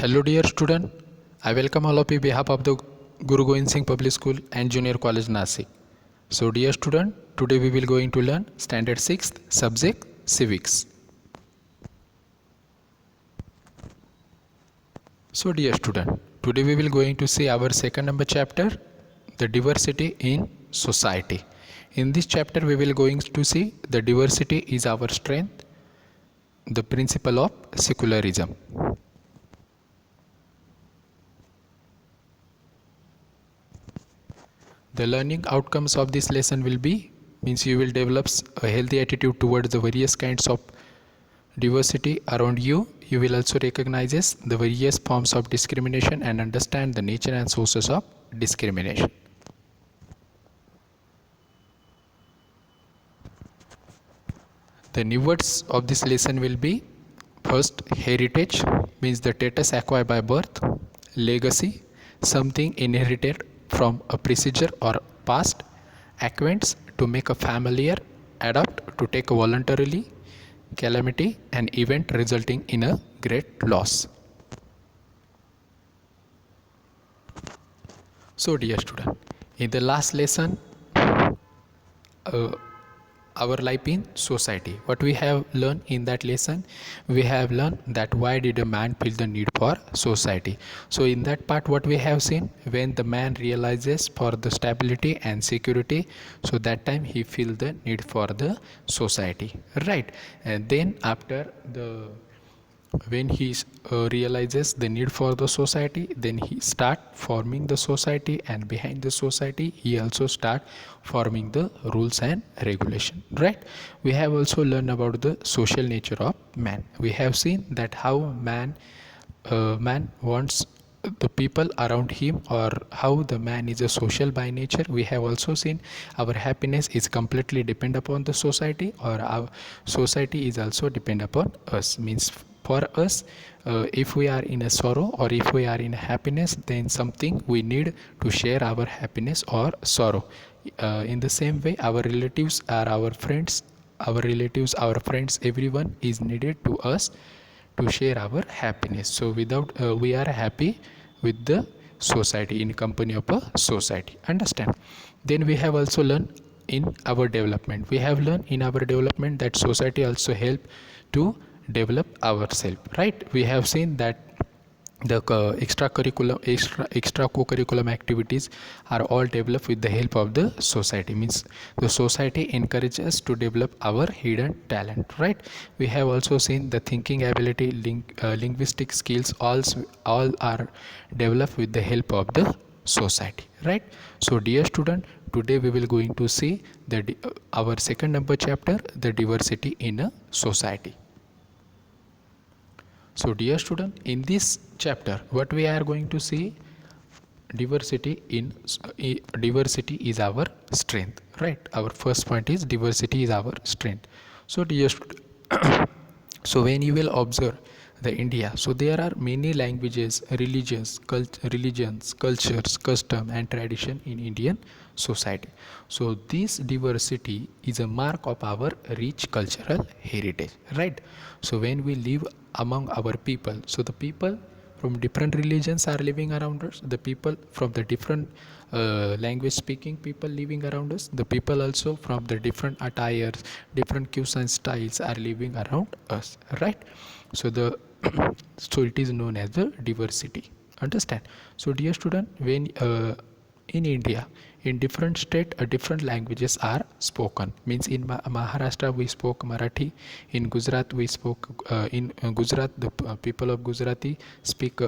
Hello dear student, I welcome all of you on behalf of the Guru Gobind Singh Public School and Junior College Nasik. So dear student, today we will going to learn standard 6th subject civics. So dear student, today we will going to see our second number chapter, the diversity in society. In this chapter we will going to see the diversity is our strength, the principle of secularism. The learning outcomes of this lesson will be means you will develop a healthy attitude towards the various kinds of diversity around you. You will also recognize the various forms of discrimination and understand the nature and sources of discrimination. The new words of this lesson will be first heritage means the status acquired by birth, legacy something inherited from a procedure or past, acquaintance to make a familiar, adapt to take voluntarily, calamity an event resulting in a great loss. So dear student, in the last lesson our life in society, what we have learned in that lesson, we have learned that why did a man feel the need for society. So in that part what we have seen, when the man realizes for the stability and security, so that time he feel the need for the society, right? And then after the when he realizes the need for the society, then he start forming the society, and behind the society he also start forming the rules and regulation, right? We have also learned about the social nature of man. We have seen that how man wants the people around him, or how the man is a social by nature. We have also seen our happiness is completely depend upon the society, or our society is also depend upon us. Means for us, if we are in a sorrow or if we are in happiness, then something we need to share our happiness or sorrow. In the same way, our relatives are our friends, our friends, everyone is needed to us to share our happiness. So without we are happy with the society, in company of a society, understand? Then we have also learned in our development, we have learned in our development that society also help to develop ourselves, right? We have seen that the extra co-curriculum activities are all developed with the help of the society. Means the society encourages us to develop our hidden talent, right? We have also seen the thinking ability, linguistic skills, all are developed with the help of the society, right? So dear student, today we will going to see the our second number chapter, the diversity in a society. So dear student, in this chapter what we are going to see, diversity is our strength, right? Our first point is diversity is our strength. So dear student, so when you will observe the India, so there are many languages, religions, cultures, custom and tradition in Indian society. So this diversity is a mark of our rich cultural heritage, right? So when we live among our people, so the people from different religions are living around us, the people from the different language speaking people living around us, the people also from the different attires, different cues and styles are living around us, right? So the so it is known as the diversity, understand? So dear student, when in India, in different state, different languages are spoken. Means in Maharashtra we spoke Marathi, in Gujarat we spoke Gujarat the people of Gujarati speak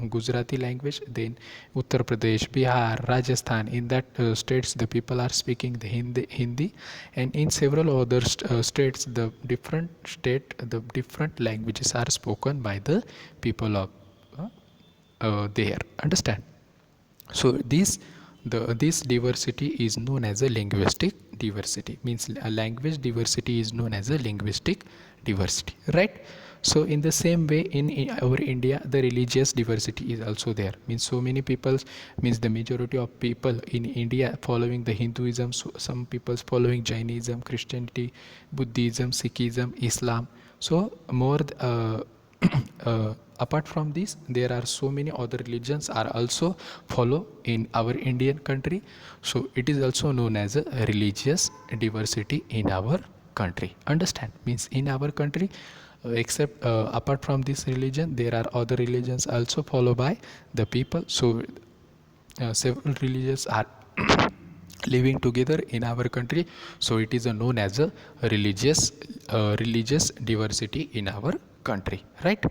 Gujarati language. Then Uttar Pradesh, Bihar, Rajasthan, in that states the people are speaking the Hindi, and in several other states the different languages are spoken by the people of there, understand? So this diversity is known as a linguistic diversity. Means a language diversity is known as a linguistic diversity, right? So in the same way, in our India, the religious diversity is also there. Means so many people, means the majority of people in India following the Hinduism, so some people following Jainism, Christianity, Buddhism, Sikhism, Islam. So more apart from this, there are so many other religions are also follow in our Indian country. So it is also known as a religious diversity in our country. Understand? Means in our country, except apart from this religion, there are other religions also followed by the people. So several religions are living together in our country, so it is known as a religious diversity in our country, right?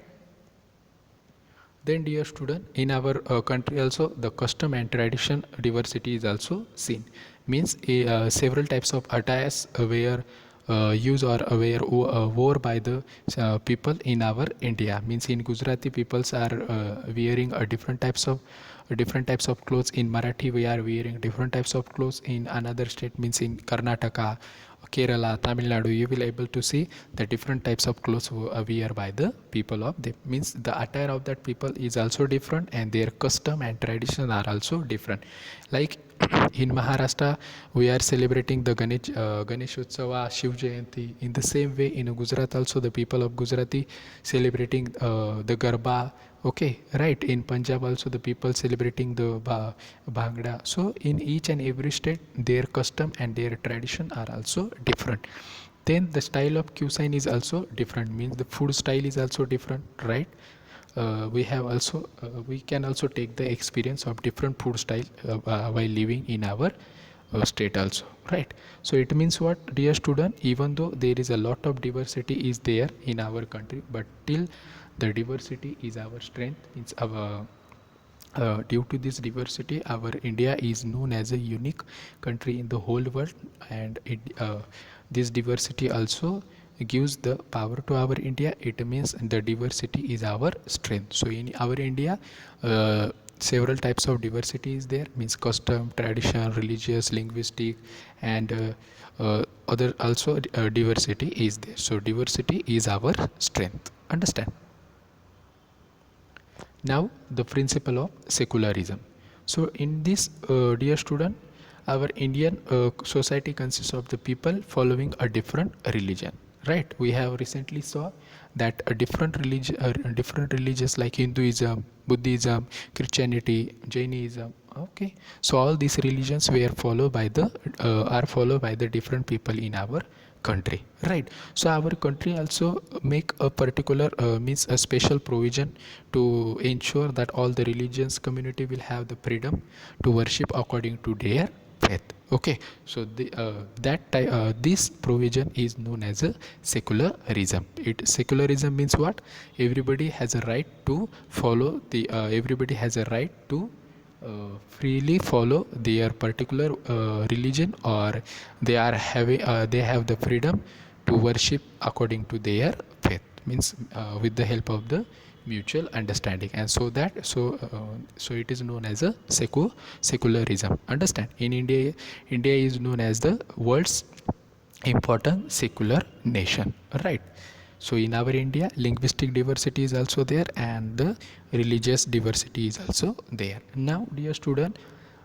Then dear student, in our country also the custom and tradition diversity is also seen. Means several types of attires were used or were wore by the people in our India. Means in Gujarati peoples are wearing a different types of clothes. In Marathi we are wearing different types of clothes. In another state, means in Karnataka, Kerala, Tamil Nadu, you will able to see the different types of clothes wear by the people of them. Means the attire of that people is also different, and their custom and tradition are also different. Like in Maharashtra, we are celebrating the Ganesh Utsava, Shiv Jayanti. In the same way, in Gujarat also, the people of Gujarati celebrating the Garba. Okay, right. In Punjab also, the people celebrating the Bhangra. So in each and every state, their custom and their tradition are also different. Then the style of cuisine is also different. Means the food style is also different, right? We can also take the experience of different food style while living in our state also, right? So it means what, dear student, even though there is a lot of diversity is there in our country, but till the diversity is our strength. Means our due to this diversity, our India is known as a unique country in the whole world, and this diversity also gives the power to our India. It means the diversity is our strength. So in our India, several types of diversity is there. Means custom, tradition, religious, linguistic, and other also diversity is there. So diversity is our strength. Understand? Now the principle of secularism. So in this, dear student, our Indian society consists of the people following a different religion, right? We have recently saw that a different religions like Hinduism, Buddhism, Christianity, Jainism. Okay, so all these religions were followed by the are followed by the different people in our country, right? So our country also make a particular means a special provision to ensure that all the religions community will have the freedom to worship according to their faith. Okay, so this provision is known as a secularism. Secularism means what? Everybody has a right to follow the everybody has a right to freely follow their particular religion, or they have the freedom to worship according to their faith. Means with the help of the mutual understanding, and so it is known as a secularism. Understand? In India is known as the world's important secular nation, right? So in our India, linguistic diversity is also there, and the religious diversity is also there. Now, dear student,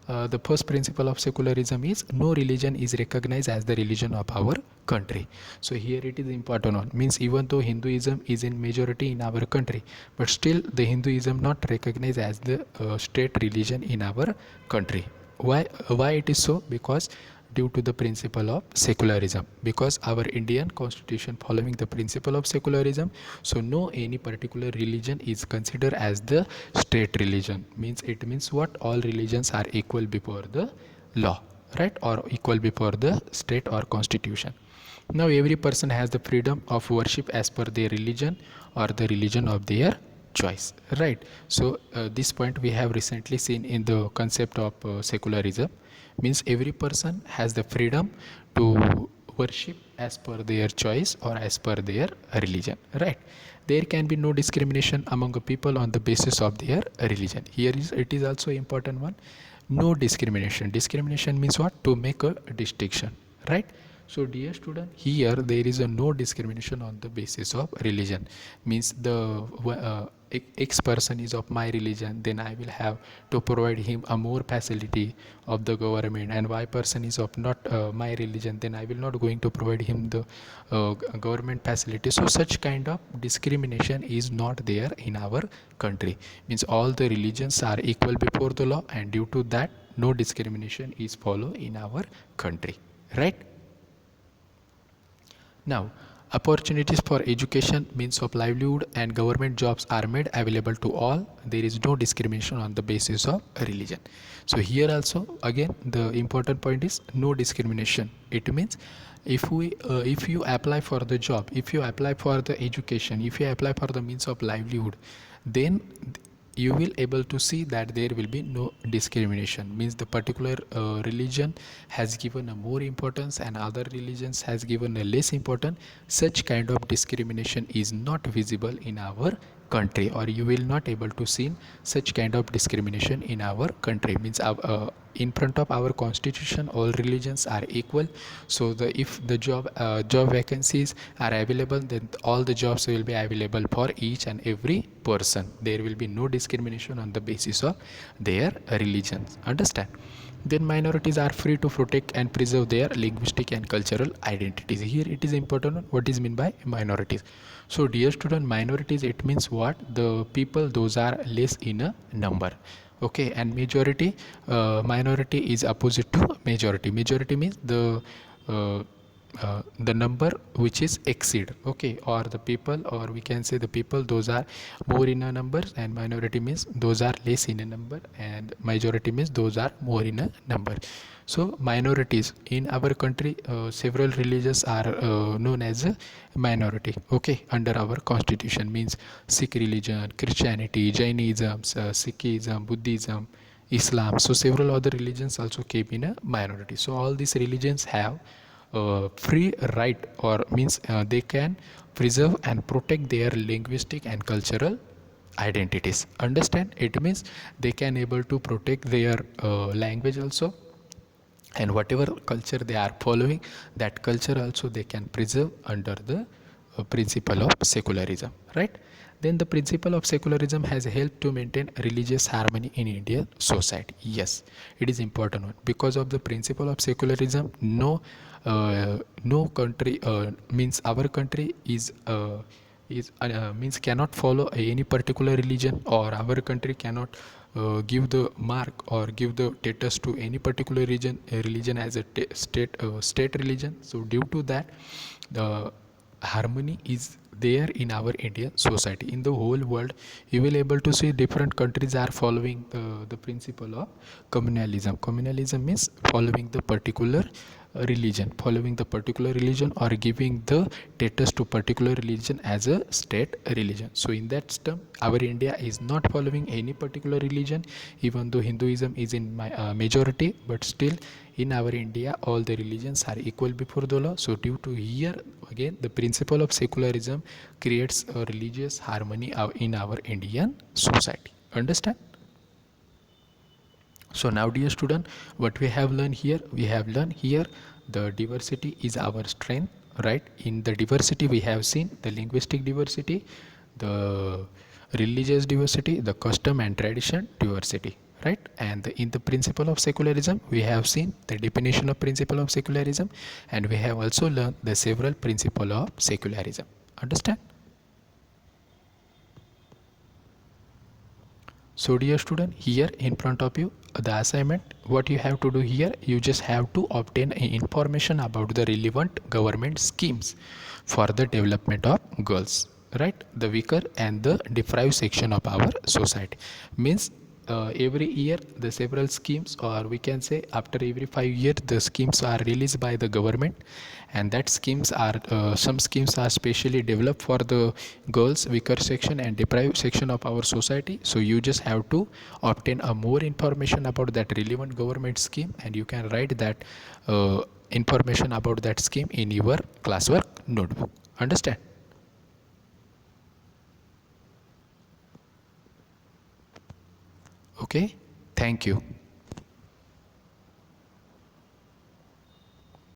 the first principle of secularism is no religion is recognized as the religion of our country. So here it is important one. Means even though Hinduism is in majority in our country, but still the Hinduism not recognized as the state religion in our country. Why it is so? Because due to the principle of secularism, because our Indian constitution following the principle of secularism, so no any particular religion is considered as the state religion. Means it means what? All religions are equal before the law, right? Or equal before the state or constitution. Now every person has the freedom of worship as per their religion or the religion of their choice, right? So this point we have recently seen in the concept of secularism. Means every person has the freedom to worship as per their choice or as per their religion, right? There can be no discrimination among the people on the basis of their religion. Here is it is also important one. No discrimination. Discrimination means what? To make a distinction, right? So dear student, here there is a no discrimination on the basis of religion. Means the X person is of my religion, then I will have to provide him a more facility of the government, and Y person is of not my religion, then I will not going to provide him the government facility. So such kind of discrimination is not there in our country. Means all the religions are equal before the law, and due to that no discrimination is follow in our country, right? Now, opportunities for education, means of livelihood, and government jobs are made available to all. There is no discrimination on the basis of religion. So here also again the important point is no discrimination. It means if you apply for the job, if you apply for the education, if you apply for the means of livelihood, then you will able to see that there will be no discrimination. Means the particular religion has given a more importance and other religions has given a less importance. Such kind of discrimination is not visible in our country, or you will not able to see such kind of discrimination in our country. Means in front of our constitution all religions are equal. So if the job vacancies are available, then all the jobs will be available for each and every person. There will be no discrimination on the basis of their religions. Understand? Then minorities are free to protect and preserve their linguistic and cultural identities. Here it is important what is meant by minorities. So dear student, minorities, it means what? The people those are less in a number. Okay, and majority, minority is opposite to majority. Majority means the number which is exceed, okay, or the people, or we can say the people those are more in a number, and minority means those are less in a number, and majority means those are more in a number. So minorities in our country, several religions are known as a minority, okay, under our constitution. Means Sikh religion, Christianity, Jainism, Sikhism, Buddhism, Islam. So several other religions also came in a minority. So all these religions have free right, or means they can preserve and protect their linguistic and cultural identities. Understand? It means they can able to protect their language also, and whatever culture they are following, that culture also they can preserve under the principle of secularism, right? Then the principle of secularism has helped to maintain religious harmony in Indian society. Yes, it is important one. Because of the principle of secularism, no country, means our country means cannot follow any particular religion, or our country cannot give the mark or give the status to any particular religion as a state religion. So due to that, the harmony is there in our Indian society. In the whole world, you will able to see different countries are following the principle of communalism. Communalism means following the particular religion, or giving the status to particular religion as a state religion. So in that term, our India is not following any particular religion, even though Hinduism is in majority, but still in our India all the religions are equal before the law. So due to here again the principle of secularism creates a religious harmony in our Indian society. Understand? So now dear student, what we have learned here, the diversity is our strength, right? In the diversity we have seen the linguistic diversity, the religious diversity, the custom and tradition diversity, right? And in the principle of secularism we have seen the definition of principle of secularism, and we have also learned the several principle of secularism. Understand? So dear student, here in front of you the assignment, what you have to do here, you just have to obtain information about the relevant government schemes for the development of girls, right? The weaker and the deprived section of our society. Means every year the several schemes, or we can say after every 5 years the schemes are released by the government, and that schemes are some schemes are specially developed for the girls, weaker section and deprived section of our society. So you just have to obtain a more information about that relevant government scheme, and you can write that information about that scheme in your classwork notebook. Understand? Okay, thank you.